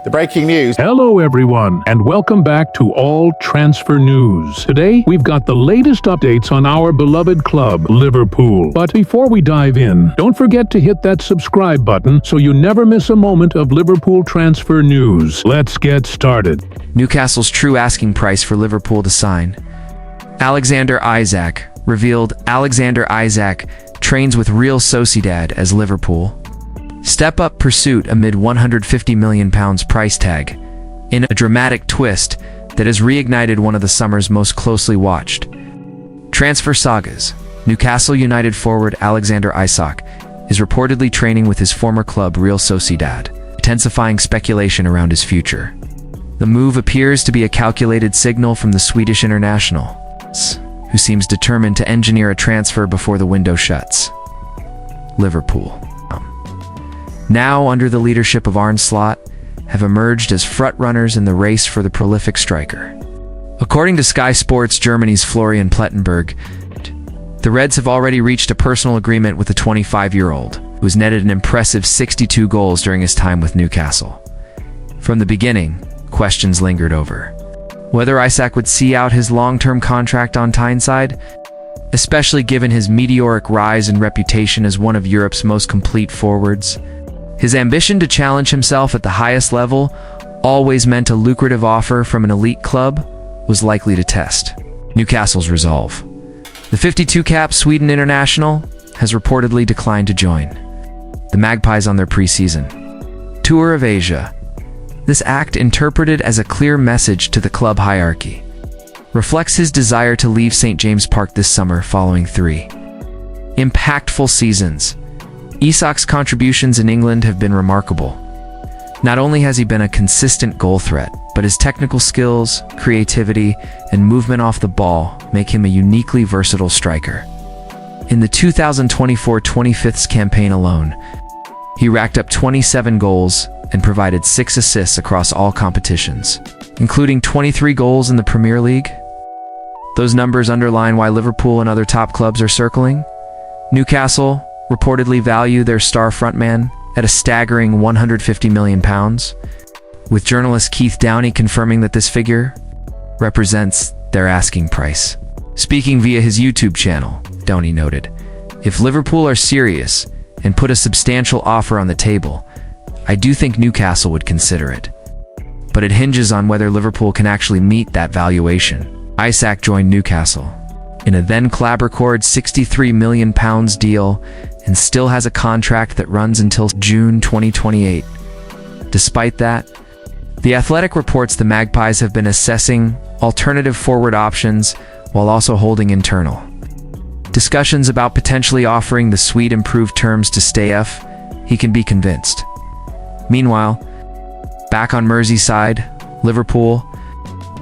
The breaking news. Hello everyone, and welcome back to All Transfer News. Today, we've got the latest updates on our beloved club, Liverpool. But before we dive in, don't forget to hit that subscribe button so you never miss a moment of Liverpool transfer news. Let's get started. Newcastle's true asking price for Liverpool to sign. Alexander Isak revealed. Alexander Isak trains with Real Sociedad as Liverpool. Step-up pursuit amid £150 million price tag, in a dramatic twist that has reignited one of the summer's most closely watched transfer sagas. Newcastle United forward Alexander Isak is reportedly training with his former club Real Sociedad, intensifying speculation around his future. The move appears to be a calculated signal from the Swedish international, who seems determined to engineer a transfer before the window shuts. Liverpool, now under the leadership of Arne Slot, have emerged as front-runners in the race for the prolific striker. According to Sky Sports Germany's Florian Plettenberg, the Reds have already reached a personal agreement with the 25-year-old, who has netted an impressive 62 goals during his time with Newcastle. From the beginning, questions lingered over whether Isak would see out his long-term contract on Tyneside, especially given his meteoric rise and reputation as one of Europe's most complete forwards. His ambition to challenge himself at the highest level, always meant a lucrative offer from an elite club, was likely to test Newcastle's resolve. The 52-cap Sweden international has reportedly declined to join the Magpies on their pre-season tour of Asia. This act, interpreted as a clear message to the club hierarchy, reflects his desire to leave St. James Park this summer following 3 impactful seasons. Isak's contributions in England have been remarkable. Not only has he been a consistent goal threat, but his technical skills, creativity, and movement off the ball make him a uniquely versatile striker. In the 2024-25 campaign alone, he racked up 27 goals and provided 6 assists across all competitions, including 23 goals in the Premier League. Those numbers underline why Liverpool and other top clubs are circling. Newcastle reportedly value their star frontman at a staggering £150 million, with journalist Keith Downey confirming that this figure represents their asking price. Speaking via his YouTube channel, Downey noted, "If Liverpool are serious and put a substantial offer on the table, I do think Newcastle would consider it. But it hinges on whether Liverpool can actually meet that valuation." Isak joined Newcastle in a then-club record £63 million deal and still has a contract that runs until June 2028. Despite that, The Athletic reports the Magpies have been assessing alternative forward options while also holding internal discussions about potentially offering the Swede improved terms to stay if he can be convinced. Meanwhile, back on Merseyside, Liverpool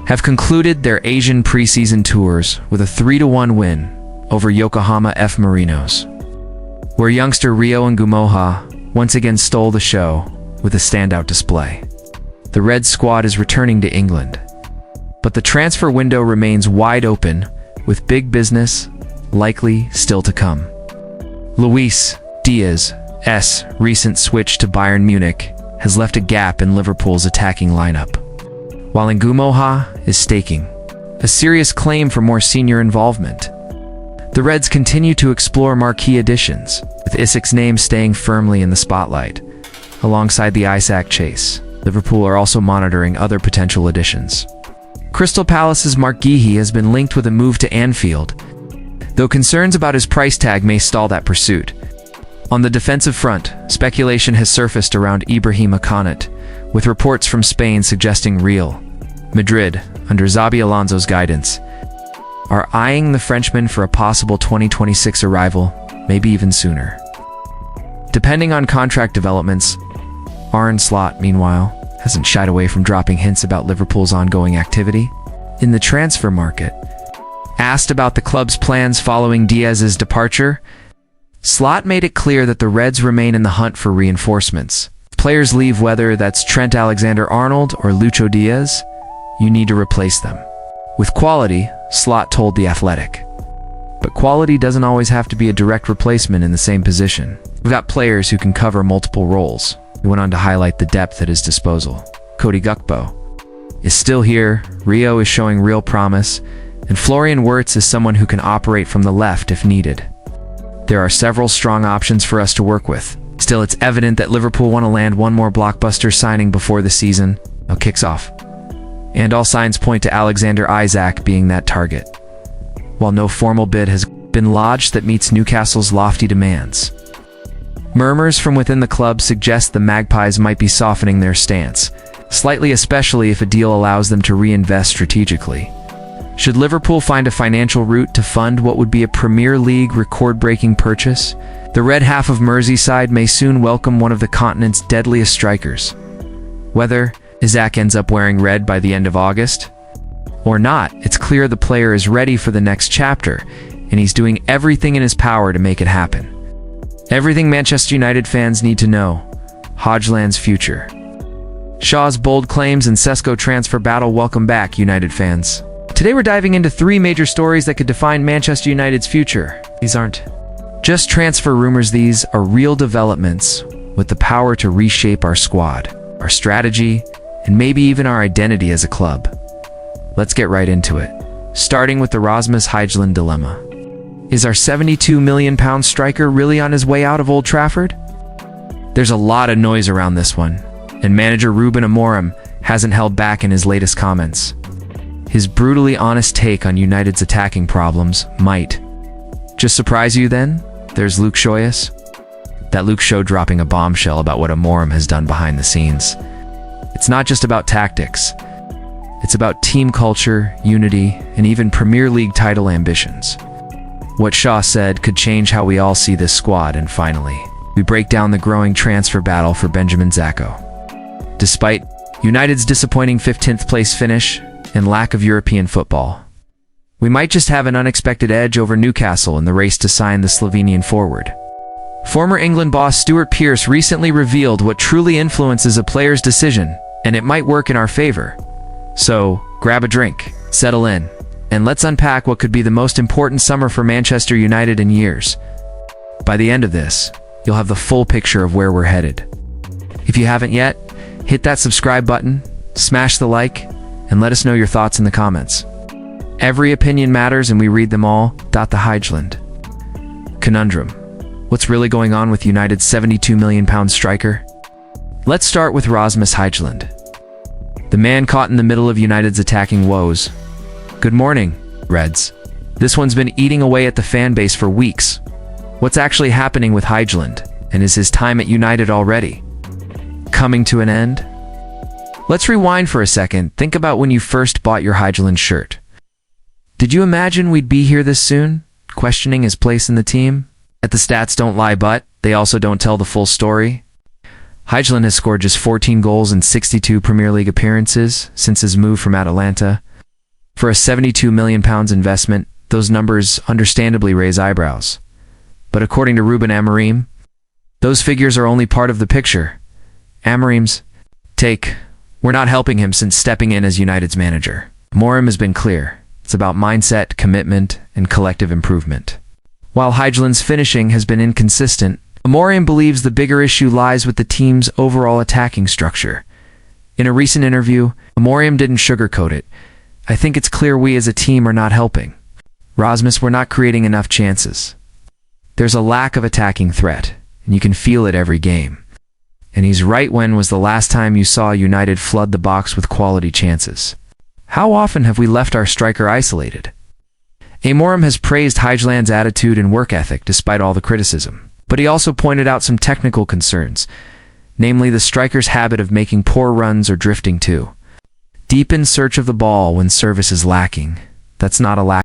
have concluded their Asian preseason tours with a 3-1 win over Yokohama F. Marinos, where youngster Rio Ngumoha once again stole the show with a standout display. The Red squad is returning to England, but the transfer window remains wide open, with big business likely still to come. Luis Diaz's recent switch to Bayern Munich has left a gap in Liverpool's attacking lineup, while Ngumoha is staking a serious claim for more senior involvement. The Reds continue to explore marquee additions, with Isak's name staying firmly in the spotlight. Alongside the Isak chase, Liverpool are also monitoring other potential additions. Crystal Palace's Mark Guéhi has been linked with a move to Anfield, though concerns about his price tag may stall that pursuit. On the defensive front, speculation has surfaced around Ibrahima Konate, with reports from Spain suggesting Real Madrid, under Xabi Alonso's guidance, are eyeing the Frenchman for a possible 2026 arrival, maybe even sooner. Depending on contract developments, Arne Slot, meanwhile, hasn't shied away from dropping hints about Liverpool's ongoing activity in the transfer market. Asked about the club's plans following Diaz's departure, Slot made it clear that the Reds remain in the hunt for reinforcements. If players leave, whether that's Trent Alexander-Arnold or Lucho Diaz, you need to replace them with quality, Slot told The Athletic. But quality doesn't always have to be a direct replacement in the same position. We've got players who can cover multiple roles. He went on to highlight the depth at his disposal. Cody Gakpo, is still here, Rio is showing real promise, and Florian Wirtz is someone who can operate from the left if needed. There are several strong options for us to work with. Still, it's evident that Liverpool want to land one more blockbuster signing before the season kicks off. And all signs point to Alexander Isak being that target. While no formal bid has been lodged that meets Newcastle's lofty demands. Murmurs from within the club suggest the Magpies might be softening their stance, slightly especially if a deal allows them to reinvest strategically. Should Liverpool find a financial route to fund what would be a Premier League record-breaking purchase, the red half of Merseyside may soon welcome one of the continent's deadliest strikers. Whether Isak ends up wearing red by the end of August or not, it's clear the player is ready for the next chapter, and he's doing everything in his power to make it happen. Everything Manchester United fans need to know: Højlund's future. Shaw's bold claims and Sesko transfer battle. Welcome back, United fans. Today we're diving into 3 major stories that could define Manchester United's future. These aren't just transfer rumors, these are real developments with the power to reshape our squad, our strategy, and maybe even our identity as a club. Let's get right into it, starting with the Rasmus Højlund dilemma. Is our £72 million striker really on his way out of Old Trafford? There's a lot of noise around this one, and manager Ruben Amorim hasn't held back in his latest comments. His brutally honest take on United's attacking problems might just surprise you then. There's Luke Shoyes. That Luke Show dropping a bombshell about what Amorim has done behind the scenes. It's not just about tactics. It's about team culture, unity, and even Premier League title ambitions. What Shaw said could change how we all see this squad, and finally, we break down the growing transfer battle for Benjamin Zacco. Despite United's disappointing 15th place finish and lack of European football, we might just have an unexpected edge over Newcastle in the race to sign the Slovenian forward. Former England boss Stuart Pearce recently revealed what truly influences a player's decision, and it might work in our favor. So, grab a drink, settle in, and let's unpack what could be the most important summer for Manchester United in years. By the end of this, you'll have the full picture of where we're headed. If you haven't yet, hit that subscribe button, smash the like, and let us know your thoughts in the comments. Every opinion matters and we read them all. The Højlund conundrum. What's really going on with United's £72 million striker? Let's start with Rasmus Højlund, the man caught in the middle of United's attacking woes. Good morning, Reds. This one's been eating away at the fan base for weeks. What's actually happening with Højlund, and is his time at United already coming to an end? Let's rewind for a second. Think about when you first bought your Højlund shirt. Did you imagine we'd be here this soon, questioning his place in the team? Yet the stats don't lie, but they also don't tell the full story. Højlund has scored just 14 goals in 62 Premier League appearances since his move from Atalanta. For a £72 million investment, those numbers understandably raise eyebrows. But according to Ruben Amorim, those figures are only part of the picture. Amorim's take: we're not helping him since stepping in as United's manager. Amorim has been clear. It's about mindset, commitment, and collective improvement. While Højlund's finishing has been inconsistent, Amorim believes the bigger issue lies with the team's overall attacking structure. In a recent interview, Amorim didn't sugarcoat it. I think it's clear we as a team are not helping. Rasmus, we're not creating enough chances. There's a lack of attacking threat, and you can feel it every game. And he's right. When was the last time you saw United flood the box with quality chances? How often have we left our striker isolated? Amorim has praised Højlund's attitude and work ethic despite all the criticism, but he also pointed out some technical concerns, namely the striker's habit of making poor runs or drifting too deep in search of the ball when service is lacking. That's not a lack